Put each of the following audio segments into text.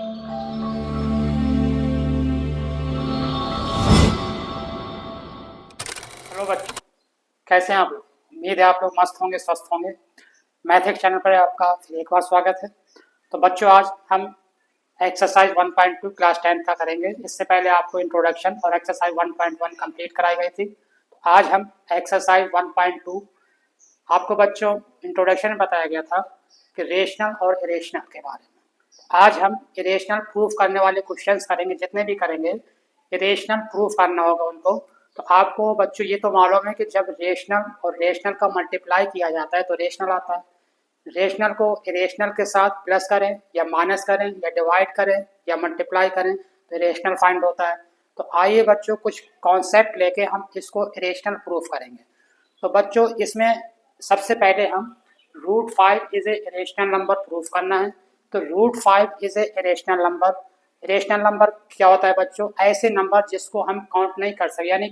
Hello बच्चों, कैसे हैं आप लोग। उम्मीद है आप लोग मस्त होंगे, स्वस्थ होंगे। मैथिक्स चैनल पर आपका फिर एक बार स्वागत है। तो बच्चों, आज हम एक्सरसाइज 1.2 क्लास 10 का करेंगे। इससे पहले आपको इंट्रोडक्शन और एक्सरसाइज 1.1 कंप्लीट कराई गई थी। तो आज हम एक्सरसाइज 1.2, आपको बच्चों इंट्रोडक्शन में बताया गया था कि रेशनल और इरेशनल के बारे में। आज हम इरेशनल प्रूफ करने वाले क्वेश्चंस करेंगे। जितने भी करेंगे इरेशनल प्रूफ करना होगा उनको। तो आपको बच्चों ये तो मालूम है कि जब रेशनल और रेशनल का मल्टीप्लाई किया जाता है तो रेशनल आता है। रेशनल को इरेशनल के साथ प्लस करें या माइनस करें या डिवाइड करें या मल्टीप्लाई करें तो रेशनल फाइंड होता है। तो आइए बच्चों, कुछ कॉन्सेप्ट लेके हम इसको इरेशनल प्रूफ करेंगे। तो बच्चों, इसमें सबसे पहले हम root 5 is a irrational number proof करना है। तो root 5 is a irrational number. Irrational number क्या होता है बच्चों? ऐसे नंबर जिसको हम काउंट नहीं कर सकते, यानी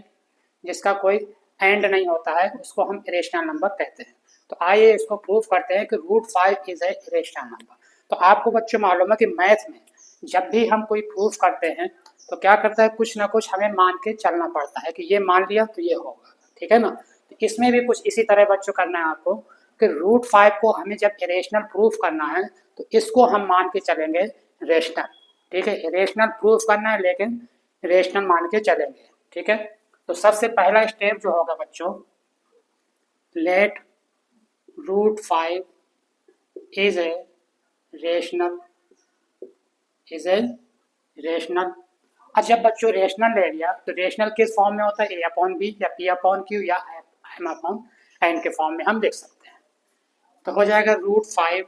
जिसका कोई एंड नहीं होता है, उसको हम इरेशनल नंबर कहते हैं। तो आइए इसको प्रूव करते हैं कि root 5 is a irrational number. तो आपको बच्चों मालूम है कि मैथ में जब भी हम कोई प्रूफ करते हैं तो क्या करता है, कुछ ना कुछ हमें मान के चलना पड़ता है कि ये मान लिया तो ये होगा, ठीक है ना। तो इसमें भी कुछ इसी तरह बच्चों करना है आपको कि रूट 5 को हमें जब इरेशनल प्रूफ करना है तो इसको हम मान के चलेंगे रेशनल, ठीक है। इरेशनल प्रूफ करना है लेकिन रेशनल मान के चलेंगे, ठीक है। तो सबसे पहला स्टेप जो होगा बच्चों, let root 5 is a rational, is a rational. अच्छा जब बच्चों रेशनल ले लिया तो रेशनल किस फॉर्म में होता है? ए अपॉन बी या पी अपॉन क्यू या एम अपॉन एन के फॉर्म में हम लिख सकते हैं। तो हो जाएगा root 5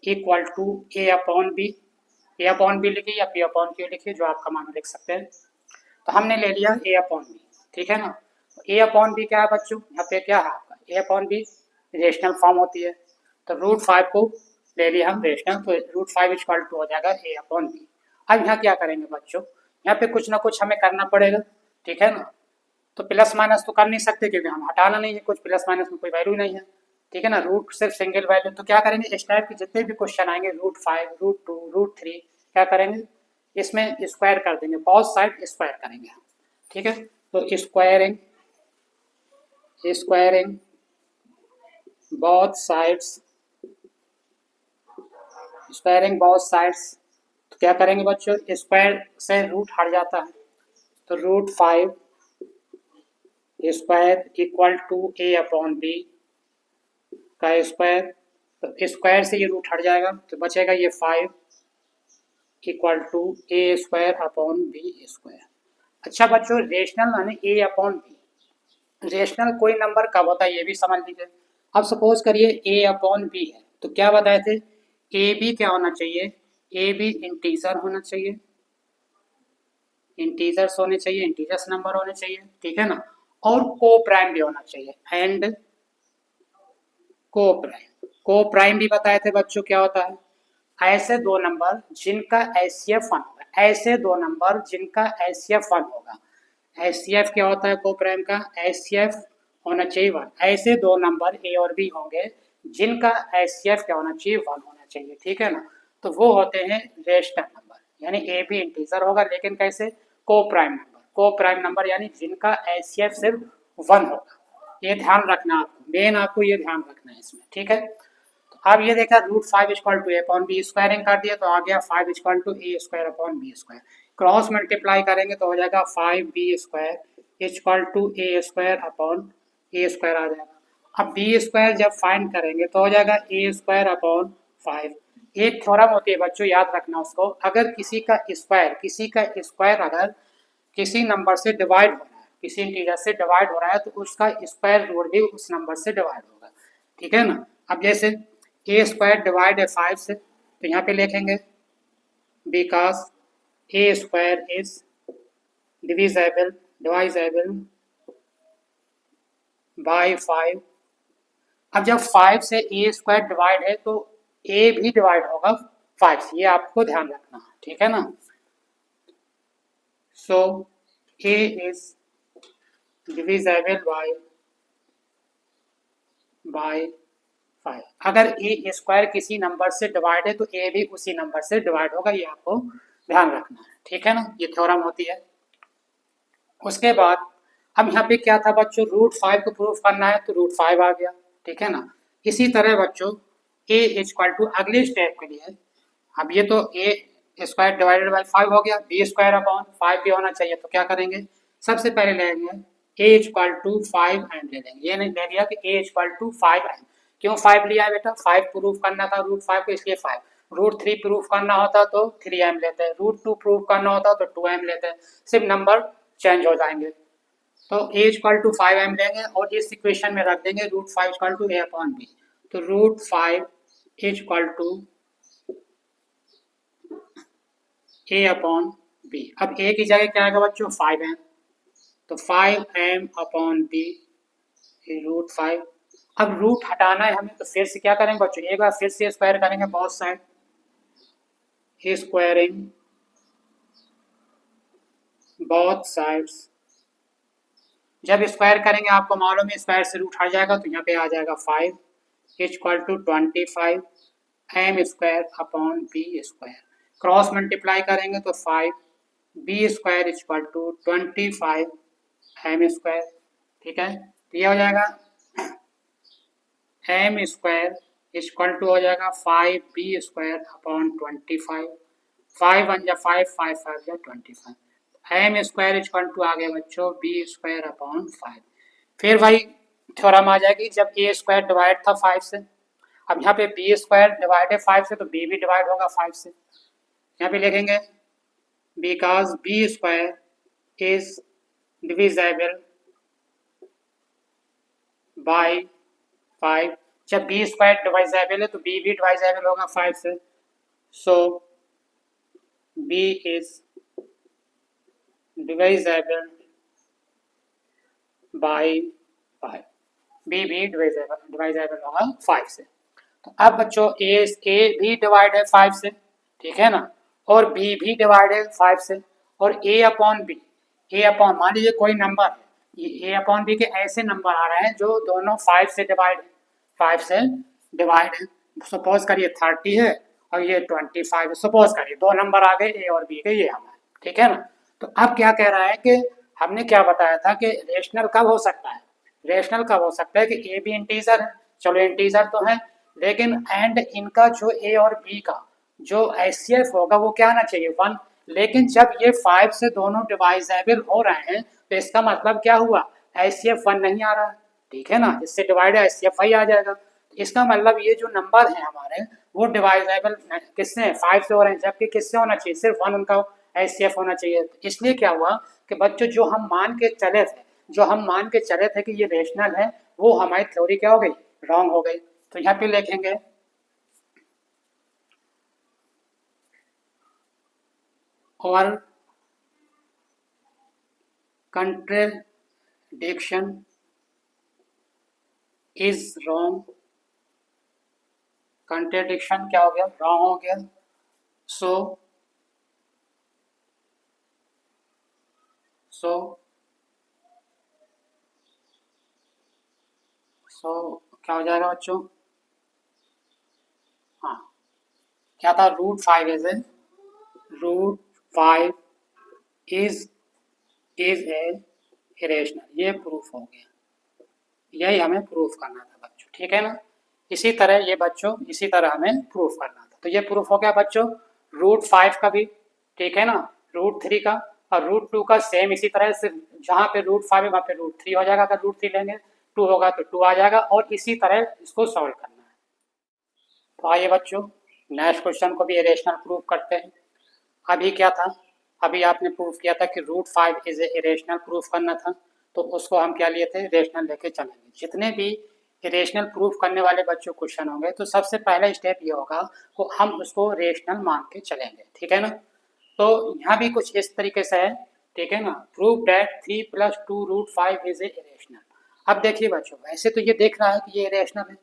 equal to A upon B. A upon B लिखिए या पी अपॉन क्यू लिखिए, जो आपका मान लिख सकते हैं। तो हमने ले लिया ए अपॉन बी, ठीक है ना। ए अपॉन बी क्या है बच्चों? यहाँ पे क्या है आपका ए अपॉन बी, रेशनल फॉर्म होती है। तो रूट 5 को ले लिया हम रेशनल, तो रूट 5 इक्वल टू हो जाएगा ए अपॉन बी। अब यहाँ क्या करेंगे बच्चों, यहाँ पे कुछ ना कुछ हमें करना पड़ेगा, ठीक है ना। तो प्लस माइनस तो कर नहीं सकते क्योंकि हम हटाना नहीं है कुछ, प्लस माइनस में कोई वैल्यू नहीं है, ठीक है ना। रूट सिर्फ सिंगल वैल्यू। तो क्या करेंगे, इस टाइप के जितने भी क्वेश्चन आएंगे रूट 5, रूट 2, रूट 3, क्या करेंगे, इसमें स्क्वायर कर देंगे, बोथ साइड स्क्वायर करेंगे हम, ठीक है। तो squaring squaring both sides, squaring both sides. तो क्या करेंगे बच्चों, स्क्वायर से रूट हट जाता है। तो root 5 square equal to A upon B का स्क्वायर। तो स्क्वायर से ये रूट हट जाएगा तो बचेगा ये 5 equal to A square upon B square. अच्छा बच्चों, रेशनल माने ए अपॉन बी। रेशनल कोई नंबर कब होता है ये भी समझ लीजिए। अब सपोज करिए ए अपॉन बी है, तो क्या बताए थे, ए बी क्या होना चाहिए, ए बी इंटीजर होना चाहिए, इंटीजर्स होने चाहिए, इंटीजर्स नंबर होने चाहिए, ठीक है ना। और को प्राइम भी होना चाहिए, एंड को प्राइम। को प्राइम भी बताए थे बच्चों क्या होता है, ऐसे दो नंबर जिनका एचसीएफ 1 होगा, ऐसे दो नंबर जिनका एचसीएफ 1 होगा। एचसीएफ क्या होता है को प्राइम का, एचसीएफ होना चाहिए 1। ऐसे दो नंबर ए और बी होंगे जिनका एचसीएफ क्या होना चाहिए 1 होना चाहिए, ठीक है ना। तो वो होते हैं रेशनल नंबर, यानी ए बी इंटीजर होगा लेकिन कैसे, को प्राइम नंबर। को प्राइम नंबर यानी जिनका एचसीएफ सिर्फ 1 होगा। ये ध्यान रखना आपको, मेन आपको ये ध्यान रखना है इसमें, ठीक है। तो अब ये देखा root 5 equal to A upon b, squaring कर दिया तो आ गया 5 equal to A square upon B square. Cross multiply करेंगे तो हो जाएगा 5 B square equal to A square upon a square आ जाएगा। अब बी स्क्वायर जब फाइंड करेंगे तो हो जाएगा ए स्क्वायर अपॉन 5। एक थ्योरम होती है बच्चों, याद रखना उसको, अगर किसी का स्क्वायर अगर किसी नंबर से डिवाइड हो रहा है, किसी इंटीजर से डिवाइड हो रहा है तो उसका स्क्वायर रूट भी उस नंबर से डिवाइड होगा, ठीक है ना। अब जैसे ए स्क्वायर डिवाइड है 5 से, तो यहाँ पे लिखेंगे because A square is divisible by 5। अब जब 5 से ए स्क्वायर डिवाइड है तो ए भी डिवाइड होगा 5 से, ये आपको ध्यान रखना, ठीक है ना। सो ए इज divisible by 5। अगर ए स्क्वायर किसी नंबर से डिवाइड है तो ए भी उसी नंबर से डिवाइड होगा, ये आपको ध्यान रखना है, ठीक है ना, ये थ्योरम होती है। उसके बाद अब यहाँ पे क्या था बच्चों, √5 को प्रूफ करना है तो √5 आ गया, ठीक है ना। इसी तरह बच्चों ए इक्वल टू अगले स्टेप के लिए, अब ये तो ए स्क्वायर डिवाइडेड बाई 5 हो गया, बी स्क्वायर अपॉन 5 भी होना चाहिए, तो क्या करेंगे, सबसे पहले लेंगे ए इक्वल टू 5m ले लेंगे। ये नहीं ले लिया कि ए इक्वल टू 5m, क्यों 5 लिया है बेटा, 5 प्रूफ करना था √5 को, इसलिए 5। √3 प्रूफ करना होता तो 3m लेते हैं, √2 प्रूफ करना होता तो 2m लेते हैं, सिर्फ नंबर चेंज हो जाएंगे। तो a इक्वल टू 5m लेंगे और इस इक्वेशन में रख देंगे √5 equal to a upon B, तो √5 equal to a upon B. अब a की जगह क्या आएगा बच्चों, 5m, तो 5m अपॉन बी √5। अब रूट हटाना है हमें, तो फिर से क्या करेंगे बच्चों, एक बार फिर से स्क्वायर करेंगे both side, squaring both sides. जब स्क्वायर करेंगे आपको मालूम है स्क्वायर से रूट हट जाएगा, तो यहाँ पे आ जाएगा 5 equal to 25 m square upon B square. Cross multiply करेंगे तो 5 B square equal to 25 m square, ठीक है। तो ये हो जाएगा m स्क्वायर इक्वल टू हो जाएगा 5 बी स्क्वायर अपॉन 25, 5 1 जा 5, 5 5 जा 25, m स्क्वायर इक्वल टू आ गया बच्चों बी स्क्वायर अपॉन 5। फिर भाई थ्योरम आ जाएगी, जब ए स्क्वायर डिवाइड था 5 से, अब यहाँ पे बी स्क्वायर डिवाइड है 5 से, तो बी भी डिवाइड होगा 5 से। यहाँ पे लिखेंगे because B square is divisible by 5। जब बी स्क्वायर डिवाइजेबल है तो बी भी डिवाइजेबल होगा 5 से, सो b is divisible by 5, b भी डिवाइजेबल होगा 5 से। तो अब बच्चों ए भी डिवाइड है 5 से, ठीक है ना, और बी भी डिवाइड है 5 से, और ए अपॉन बी, ए अपॉन मान लीजिए कोई नंबर है, ये ए अपॉन बी के ऐसे नंबर आ रहे हैं जो दोनों 5 से डिवाइड है, 5 से डिवाइड है। सपोज करिए 30 है और ये 25 है, सपोज करिए दो नंबर आ गए ए और बी के, ये हमारे, ठीक है ना। तो अब क्या कह रहा है कि हमने क्या बताया था कि रेशनल कब हो सकता है, रेशनल कब हो सकता है कि ए भी इंटीजर है, चलो इंटीजर तो है, लेकिन एंड इनका जो ए और बी का जो एचसीएफ होगा वो क्या आना चाहिए 1। लेकिन जब ये 5 से दोनों डिवाइजेबल हो रहे हैं तो इसका मतलब क्या हुआ, एचसीएफ 1 नहीं आ रहा है, ठीक है ना, इससे डिवाइड एचसीएफ 5 आ जाएगा। इसका मतलब ये जो नंबर है हमारे वो डिवाइजेबल किससे 5 से हो रहे हैं, जबकि किससे होना चाहिए, सिर्फ 1 उनका एचसीएफ होना चाहिए। तो इसलिए क्या हुआ कि बच्चों जो हम मान के चले थे कि ये रेशनल है, वो हमारी थ्योरी क्या हो गई, रॉन्ग हो गई। तो यहाँ पे लिखेंगे और कंट्रडिक्शन इज रॉन्ग, कंट्रडिक्शन क्या हो गया, रॉन्ग हो गया। सो क्या हो जाएगा बच्चों, हाँ क्या था, √5 इज √5 इज ए इरेशनल, ये प्रूफ हो गया, यही हमें प्रूफ करना था बच्चों, ठीक है ना। इसी तरह ये बच्चों, इसी तरह हमें प्रूफ करना था, तो ये प्रूफ हो गया बच्चों √5 का भी, ठीक है ना, √3 का और √2 का सेम इसी तरह से, जहाँ पे √5 है वहाँ पे √3 हो जाएगा, अगर √3 लेंगे 2 होगा तो 2 आ जाएगा, और इसी तरह इसको सॉल्व करना है। तो आइए बच्चों नेक्स्ट क्वेश्चन को भी इरेशनल प्रूफ करते हैं। अभी क्या था, अभी आपने प्रूफ किया था कि √5 इज ए इरेशनल प्रूफ करना था, तो उसको हम क्या लिए थे, रेशनल लेके चलेंगे। जितने भी इरेशनल प्रूफ करने वाले बच्चों क्वेश्चन होंगे तो सबसे पहला स्टेप ये होगा कि हम उसको रेशनल मान के चलेंगे, ठीक है ना। तो यहाँ भी कुछ इस तरीके से है, ठीक है ना, proof that 3 + 2√5 is a irrational. अब देखिए बच्चों, वैसे तो ये देख रहा है कि ये इरेशनल है,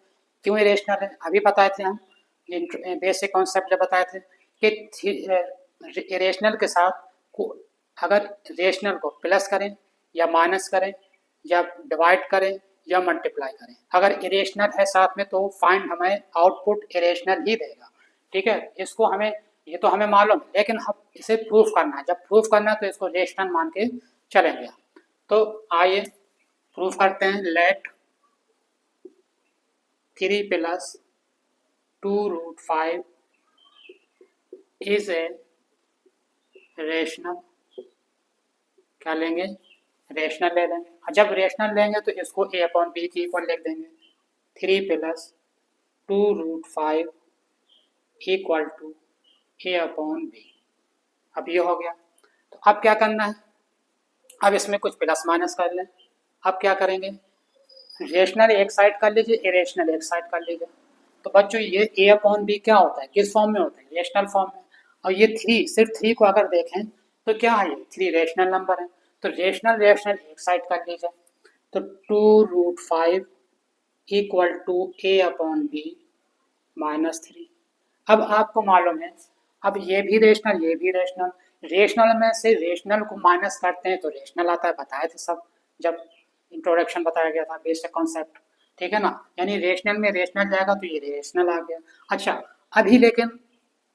क्यों इरेशनल है, अभी बताए थे हम, ये बेसिक कॉन्सेप्ट जब बताए थे कि इरेशनल के साथ को अगर रेशनल को प्लस करें या माइनस करें या डिवाइड करें या मल्टीप्लाई करें। अगर इरेशनल है साथ में तो फाइंड हमें आउटपुट इरेशनल ही देगा, ठीक है। इसको हमें, ये तो हमें मालूम है, लेकिन हम इसे प्रूफ करना है। जब प्रूफ करना है तो इसको रेशनल मान के चलेंगे। तो आइए प्रूफ करते हैं। लेट 3 + 2√5 इज ए रेशनल, क्या लेंगे, रेशनल ले लेंगे। और जब रेशनल लेंगे तो इसको a/b के इक्वल लिख देंगे। 3 + 2√5 इक्वल टू a/b। अब ये हो गया। तो अब क्या करना है, अब इसमें कुछ प्लस माइनस कर लें। अब क्या करेंगे, रेशनल एक साइड कर लीजिए, इरेशनल एक साइड कर लीजिए। तो बच्चों ये a/b क्या होता है, किस फॉर्म में होता है, रेशनल फॉर्म में। और ये 3, सिर्फ 3 को अगर देखें तो क्या है, ये 3 रेशनल नंबर है। तो रेशनल रेशनल एक साइड कर लीजिए। तो 2√5 इक्वल टू a/b -3। अब आपको मालूम है, अब ये भी रेशनल, ये भी रेशनल, रेशनल में से रेशनल को माइनस करते हैं तो रेशनल आता है, बताए थे सब जब इंट्रोडक्शन बताया गया था, बेसिक कॉन्सेप्ट, ठीक है ना। यानी रेशनल में रेशनल जाएगा तो ये रेशनल आ गया। अच्छा, अभी लेकिन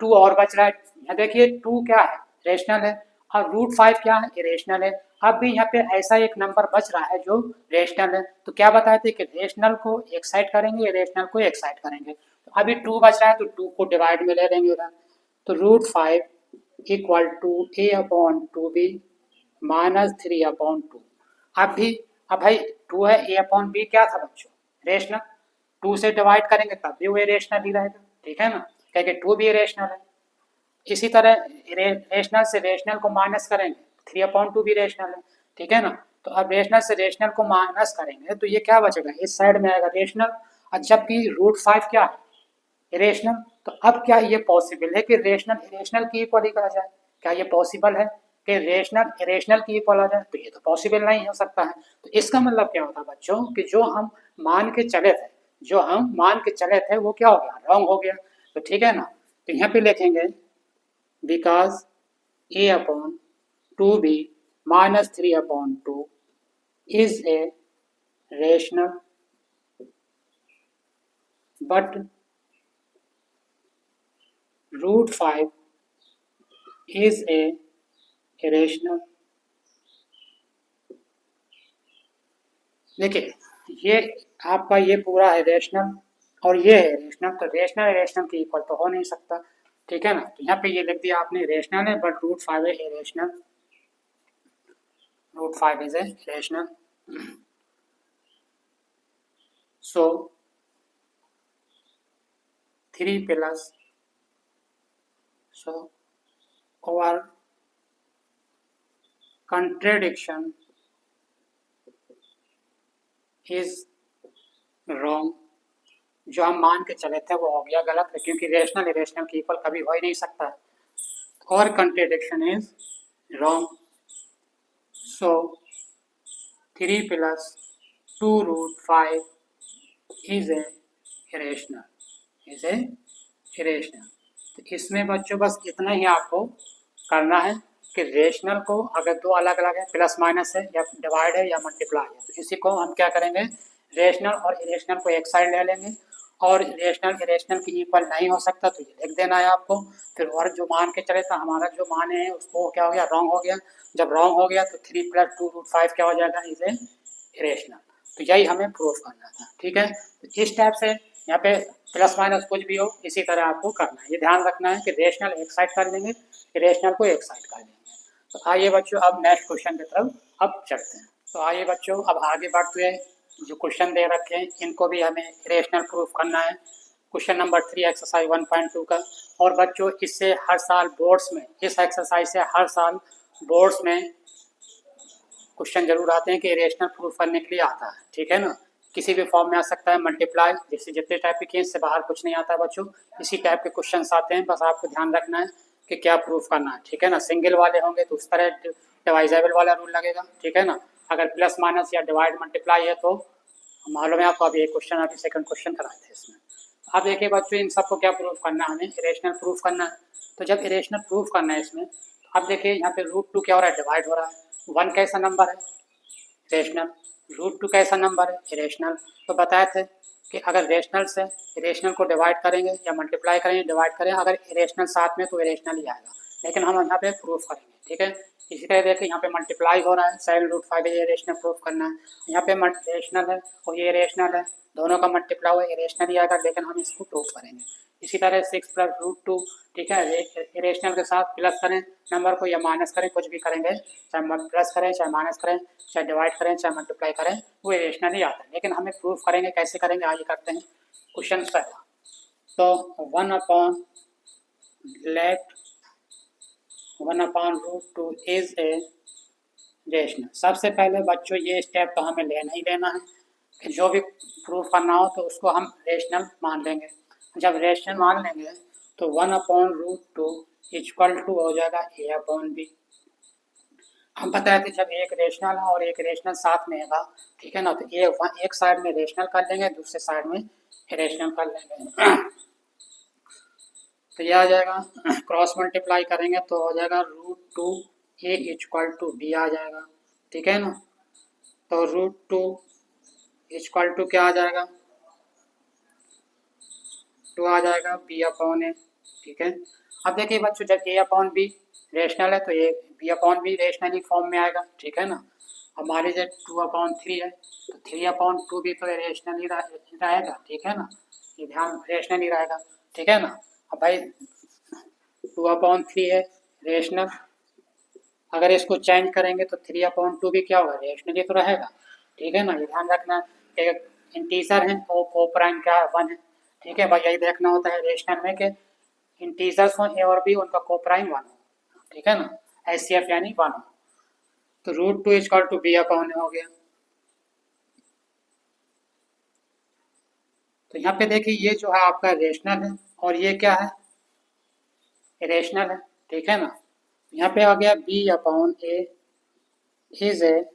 2 और बच रहा है। यहाँ देखिए 2 क्या है, रेशनल है, और √5 क्या है, इरेशनल है। अब भी यहाँ पे ऐसा एक नंबर बच रहा है जो रेशनल है। तो क्या बताए थे कि रेशनल को एक साइड करेंगे, इरेशनल को एक साइड करेंगे। तो अभी 2 बच रहा है तो 2 को डिवाइड में ले लेंगे उधर। तो √5 इक्वल टू a/2b -3/2। अब भाई 2 है, a/b क्या था बच्चों, रेशनल। 2 से डिवाइड करेंगे तब भी वो रेशनल ही रहेगा, ठीक है ना, क्योंकि 2 भी रेशनल है। इसी तरह रेशनल से रेशनल को माइनस करेंगे, 3/2 भी रेशनल है, ठीक है ना। तो अब रेशनल से रेशनल को माइनस करेंगे तो ये क्या बचेगा, इस साइड में आएगा रेशनल। और जबकि √5 क्या है, इरेशनल। तो अब क्या ये पॉसिबल है कि रेशनल इरेशनल की इक्वल ही करा जाए, क्या ये पॉसिबल है कि रेशनल इरेशनल की इक्वल आ जाए, तो ये तो पॉसिबल नहीं हो सकता है। तो इसका मतलब क्या होता है बच्चों कि जो हम मान के चले थे, जो हम मान के चले थे वो क्या हो गया, रॉन्ग हो गया। तो ठीक है ना, तो यहाँ पे लिखेंगे because a/2b -3/2 is a rational but √5 is a irrational। देखिए ये आपका ये पूरा है रेशनल और ये है रेशनल, तो रेशनल रेशनल के इक्वल तो हो नहीं सकता, ठीक है ना। तो यहाँ पे ये लिख दिया आपने, रेशनल है बट √5 है irrational, √5 is a rational. So 3 + so our contradiction is wrong। जो हम मान के चले थे वो हो गया गलत है, क्योंकि रेशनल इरेशनल की इक्वल कभी हो ही नहीं सकता। और contradiction is wrong. So 3 + 2√5 is a irrational, is a irrational. तो इसमें बच्चों बस इतना ही आपको करना है कि रेशनल को अगर दो अलग अलग है, प्लस माइनस है या डिवाइड है या मल्टीप्लाई है, तो इसी को हम क्या करेंगे, रेशनल और इरेशनल को एक साइड ले लेंगे। और रेशनल इरेशनल की इक्वल नहीं हो सकता तो ये लिख देना है आपको। फिर और जो मान के चले था, हमारा जो मान है उसको क्या हो गया, रॉन्ग हो गया। जब रॉन्ग हो गया तो 3 + 2√5 क्या हो जाएगा, इज ए इरेशनल। तो यही हमें प्रूफ करना था, ठीक है। तो इस टाइप से यहाँ पे प्लस माइनस कुछ भी हो इसी तरह आपको करना है। ये ध्यान रखना है कि रेशनल एक साइड कर लेंगे, इरेशनल को एक साइड कर लेंगे। तो आइए बच्चों अब नेक्स्ट क्वेश्चन की तरफ अब चलते हैं। तो आइए बच्चों अब आगे बढ़ते हैं, जो क्वेश्चन दे रखे हैं इनको भी हमें इरेशनल प्रूफ करना है। क्वेश्चन नंबर 3 एक्सरसाइज 1.2 का। और बच्चों इससे हर साल बोर्ड्स में, इस एक्सरसाइज से हर साल बोर्ड्स में क्वेश्चन जरूर आते हैं कि इरेशनल प्रूफ करने के लिए आता है, ठीक है ना। किसी भी फॉर्म में आ सकता है, मल्टीप्लाई, जैसे जितने टाइप के इससे बाहर कुछ नहीं आता है बच्चों, इसी टाइप के क्वेश्चन आते हैं। बस आपको ध्यान रखना है कि क्या प्रूफ करना है, ठीक है ना। सिंगल वाले होंगे तो उस तरह डिवाइजेबल वाला रूल लगेगा, ठीक है ना। अगर प्लस माइनस या डिवाइड मल्टीप्लाई है तो मालूम है आपको, अभी एक क्वेश्चन, अभी सेकंड क्वेश्चन कराए थे इसमें। अब देखिए बच्चों इन सबको क्या प्रूफ करना है, हमें इरेशनल प्रूफ करना है। तो जब इरेशनल प्रूफ करना है इसमें, अब देखिए यहाँ पे √2 क्या हो रहा है, डिवाइड हो रहा है। 1 कैसा नंबर है, रेशनल, रूट टू कैसा नंबर है? इरेशनल। तो बताए थे कि अगर रेशनल से इरेशनल को डिवाइड करेंगे या मल्टीप्लाई करेंगे, डिवाइड करें, अगर इरेशनल साथ में तो इरेशनल ही आएगा, लेकिन हम यहाँ पे प्रूफ करेंगे, ठीक है। इसी तरह देखिए यहाँ पे मल्टीप्लाई हो रहा है, 7√5 ये रेशनल प्रूफ करना है, यहाँ पे रेशनल है और ये रेशनल है, दोनों का मल्टीप्लाई हुआ इरेशनल ही आएगा, लेकिन हम इसको प्रूफ करेंगे। इसी तरह 6+√2, ठीक है, इरेशनल के साथ प्लस करें नंबर को या माइनस करें, कुछ भी करेंगे, चाहे प्लस करें चाहे माइनस करें, चाहे डिवाइड करें चाहे मल्टीप्लाई करें, वो इरेशनल ही आता है, लेकिन हमें प्रूफ करेंगे, कैसे करेंगे आगे करते हैं। क्वेश्चन पहला, तो 1/√2 इज ए रेशनल। सबसे पहले बच्चों ये स्टेप तो हमें लेना ही लेना है कि जो भी प्रूफ करना हो तो उसको हम रेशनल मान लेंगे। जब रेशनल मान लेंगे तो 1/√2 इक्वल टू हो जाएगा a/b। हम बताए थे जब एक रेशनल है और एक रेशनल साथ में है, ठीक है ना, तो एक साइड में रेशनल कर लेंगे, दूसरे साइड में इरेशनल कर लेंगे। तो यह आ जाएगा, क्रॉस मल्टीप्लाई करेंगे तो हो जाएगा √2 a इक्वल टू b आ जाएगा, ठीक है ना। तो √2 इक्वल टू क्या आ जाएगा, 2 आ जाएगा b/a, ठीक है। अब देखिए बच्चों, जब a/b रेशनल है तो ये b/b रेशनली फॉर्म में आएगा, ठीक है ना। अब मान लीजिए 2/3 है तो 3/2 भी तो रेशनल ही रहेगा, ठीक है ना, ये ध्यान रेशनल ही रहेगा, ठीक है ना। अब भाई 2/3 है रेशनल, अगर इसको चेंज करेंगे तो 3/2 भी क्या होगा, रेशनल ही तो रहेगा, ठीक है ना। ये ध्यान रखना, एक इंटीजर है और कोप्राइम क्या है, 1 है, ठीक है भाई, यही देखना होता है रेशनल में कि इंटीजर्स हो ए और बी, उनका कोप्राइम 1 हो, ठीक है ना, HCF यानी 1 हो। तो √2 इक्वल टू b/a हो गया। तो यहाँ पे देखिए ये जो है आपका रेशनल है और ये क्या है, इरेशनल है, ठीक है ना। यहाँ पे आ गया b/a is a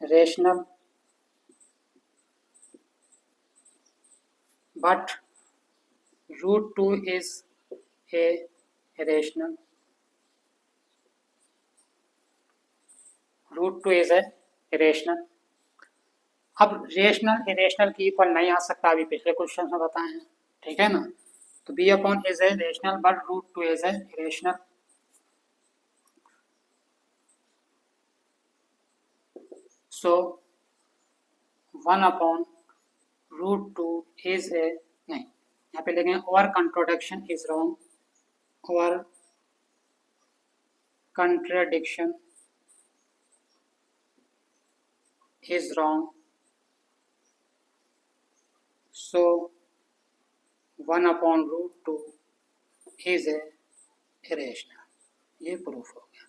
rational but √2 is a rational, √2 is a rational. अब रेशनल इरेशनल की इक्वल नहीं आ सकता, अभी पिछले क्वेश्चन में बताए हैं, ठीक है ना। तो b/a is a rational but √2 is a irrational. So 1/√2 is a, नहीं यहाँ पे लिखेंगे और कंट्रोडिक्शन इज रॉन्ग, और contradiction is wrong, so 1/√2 is a irrational। ये प्रूफ हो गया।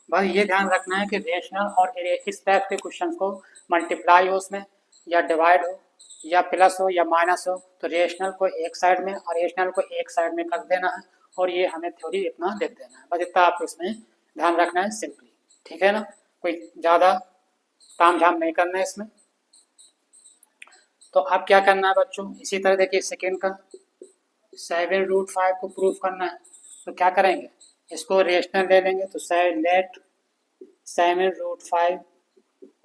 बस ये ध्यान रखना है कि रेशनल और इस टाइप के क्वेश्चन को मल्टीप्लाई हो उसमें या डिवाइड हो या प्लस हो या माइनस हो, तो रेशनल को एक साइड में और रेशनल को एक साइड में कर देना है, और ये हमें थ्योरी इतना लिख देना है, बस इतना आपको इसमें ध्यान रखना है सिंपली, ठीक है ना। कोई ज़्यादा ताम झाम नहीं करना है इसमें। तो अब क्या करना है बच्चों, इसी तरह देखिए सेकेंड का 7√5 को प्रूफ करना है, तो क्या करेंगे, इसको रेशनल ले लेंगे, तो लेट 7√5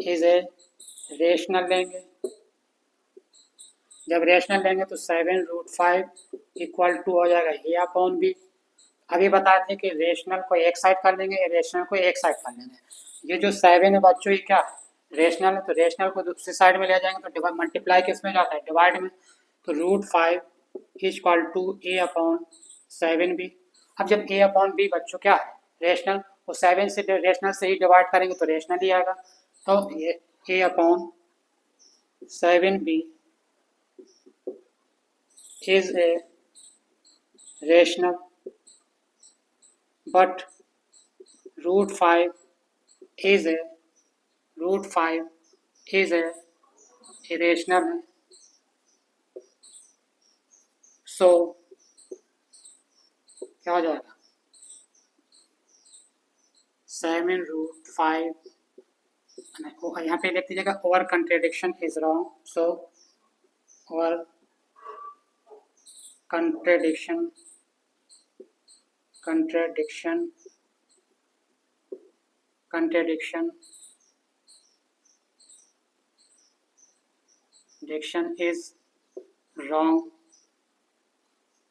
इज ए रेशनल लेंगे। जब रेशनल लेंगे तो 7√5 इक्वल टू हो जाएगा a/b। अभी बताए थे कि रेशनल को एक साइड कर लेंगे, रेशनल को एक साइड कर लेंगे। ये जो 7 है बच्चों, ये क्या है, रेशनल है, तो रेशनल को दूसरी साइड में ले जाएंगे तो मल्टीप्लाई किस में जाता है, डिवाइड में। तो √5 इक्वल टू a/7b। अब जब a/b बच्चों क्या है, रेशनल, वो 7 से रेशनल से ही डिवाइड करेंगे तो रेशनल ही आएगा। तो ये a/7b is a rational but √5 is a √5 is a irrational है। सो क्या हो जाएगा, 7√5, यहाँ पे लिख दीजिएगा और कंट्रेडिक्शन इज रॉन्ग, सो और contradiction डिक्शन is wrong,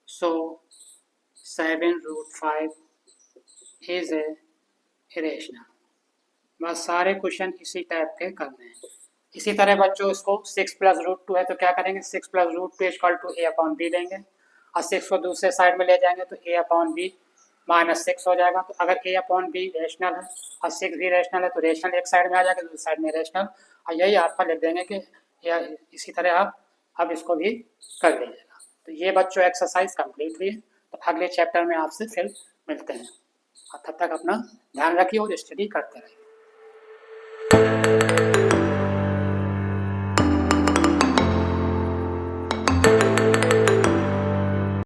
so 7√5 is a irrational. बस सारे क्वेश्चन इसी टाइप के करने हैं। इसी तरह बच्चों इसको 6 प्लस रूट 2 है तो क्या करेंगे, 6 plus root 2 equal to A upon B लेंगे और 6 को दूसरे साइड में ले जाएंगे तो ए अपॉन बी माइनस 6 हो जाएगा। तो अगर ए अपॉन बी रेशनल है और 6 भी रेशनल है तो रेशनल एक साइड में आ जाएगा, दूसरी साइड में रेशनल, और यही आपका लिख देंगे कि या इसी तरह आप अब इसको भी कर लीजिएगा। तो ये बच्चों एक्सरसाइज कंप्लीट हुई है। तो अगले चैप्टर में आपसे फिर मिलते हैं और तब तक अपना ध्यान रखिए और स्टडी करते रहिए।